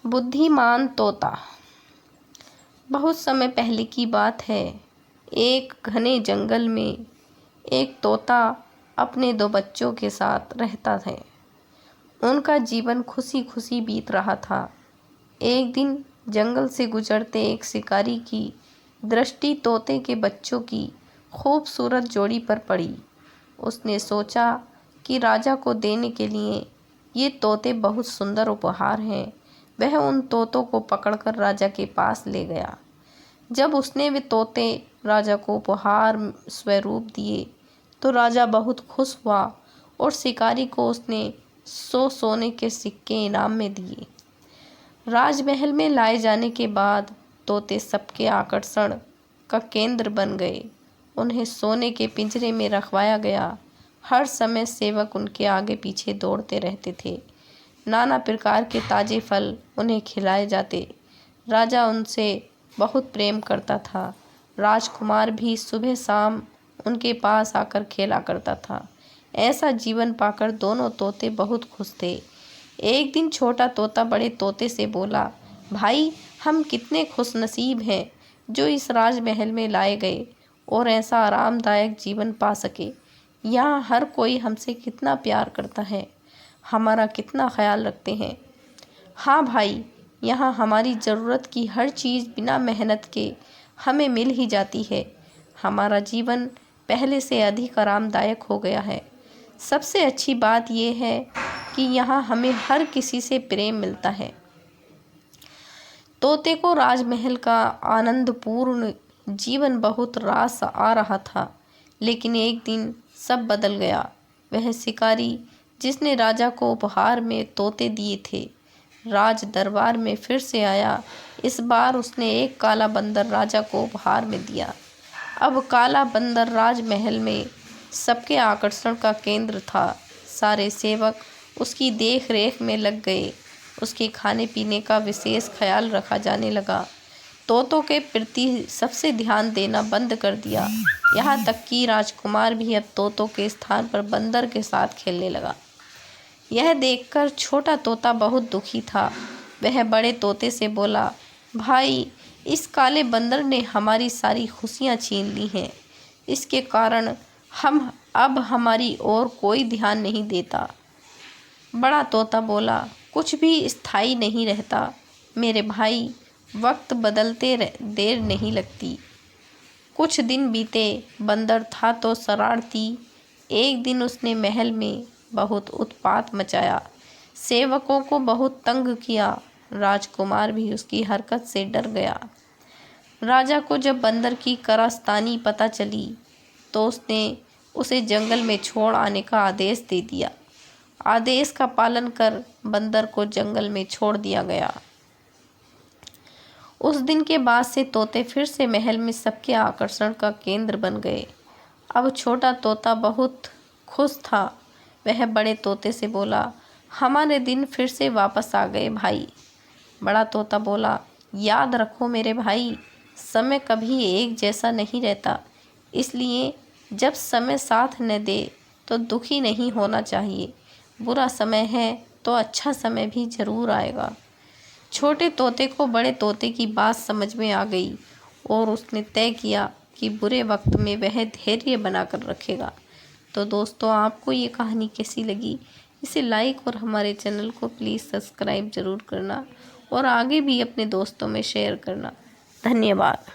बुद्धिमान तोता। बहुत समय पहले की बात है। एक घने जंगल में एक तोता अपने दो बच्चों के साथ रहता है। उनका जीवन खुशी खुशी बीत रहा था। एक दिन जंगल से गुजरते एक शिकारी की दृष्टि तोते के बच्चों की खूबसूरत जोड़ी पर पड़ी। उसने सोचा कि राजा को देने के लिए ये तोते बहुत सुंदर उपहार हैं। वह उन तोतों को पकड़कर राजा के पास ले गया। जब उसने वे तोते राजा को उपहार स्वरूप दिए तो राजा बहुत खुश हुआ और शिकारी को उसने 100 सोने के सिक्के इनाम में दिए। राजमहल में लाए जाने के बाद तोते सबके आकर्षण का केंद्र बन गए। उन्हें सोने के पिंजरे में रखवाया गया। हर समय सेवक उनके आगे पीछे दौड़ते रहते थे। नाना प्रकार के ताजे फल उन्हें खिलाए जाते। राजा उनसे बहुत प्रेम करता था। राजकुमार भी सुबह शाम उनके पास आकर खेला करता था। ऐसा जीवन पाकर दोनों तोते बहुत खुश थे। एक दिन छोटा तोता बड़े तोते से बोला, भाई, हम कितने खुशनसीब हैं जो इस राजमहल में लाए गए और ऐसा आरामदायक जीवन पा सके। यहाँ हर कोई हमसे कितना प्यार करता है, हमारा कितना ख्याल रखते हैं। हाँ भाई, यहाँ हमारी ज़रूरत की हर चीज़ बिना मेहनत के हमें मिल ही जाती है। हमारा जीवन पहले से अधिक आरामदायक हो गया है। सबसे अच्छी बात यह है कि यहाँ हमें हर किसी से प्रेम मिलता है। तोते को राजमहल का आनंदपूर्ण जीवन बहुत रास आ रहा था, लेकिन एक दिन सब बदल गया। वह शिकारी जिसने राजा को उपहार में तोते दिए थे, राज दरबार में फिर से आया। इस बार उसने एक काला बंदर राजा को उपहार में दिया। अब काला बंदर राजमहल में सबके आकर्षण का केंद्र था। सारे सेवक उसकी देख रेख में लग गए। उसके खाने पीने का विशेष ख्याल रखा जाने लगा। तोतों के प्रति सबसे ध्यान देना बंद कर दिया। यहाँ तक कि राजकुमार भी अब तोतों के स्थान पर बंदर के साथ खेलने लगा। यह देखकर छोटा तोता बहुत दुखी था। वह बड़े तोते से बोला, भाई, इस काले बंदर ने हमारी सारी खुशियाँ छीन ली हैं। इसके कारण हम अब हमारी ओर कोई ध्यान नहीं देता। बड़ा तोता बोला, कुछ भी स्थायी नहीं रहता मेरे भाई। वक्त बदलते देर नहीं लगती। कुछ दिन बीते। बंदर था तो शरारती। एक दिन उसने महल में बहुत उत्पात मचाया। सेवकों को बहुत तंग किया। राजकुमार भी उसकी हरकत से डर गया। राजा को जब बंदर की कारस्तानी पता चली तो उसने उसे जंगल में छोड़ आने का आदेश दे दिया। आदेश का पालन कर बंदर को जंगल में छोड़ दिया गया। उस दिन के बाद से तोते फिर से महल में सबके आकर्षण का केंद्र बन गए। अब छोटा तोता बहुत खुश था। वह बड़े तोते से बोला, हमारे दिन फिर से वापस आ गए भाई। बड़ा तोता बोला, याद रखो मेरे भाई, समय कभी एक जैसा नहीं रहता। इसलिए जब समय साथ न दे तो दुखी नहीं होना चाहिए। बुरा समय है तो अच्छा समय भी ज़रूर आएगा। छोटे तोते को बड़े तोते की बात समझ में आ गई और उसने तय किया कि बुरे वक्त में वह धैर्य बनाकर रखेगा। तो दोस्तों, आपको ये कहानी कैसी लगी? इसे लाइक और हमारे चैनल को प्लीज़ सब्सक्राइब ज़रूर करना और आगे भी अपने दोस्तों में शेयर करना। धन्यवाद।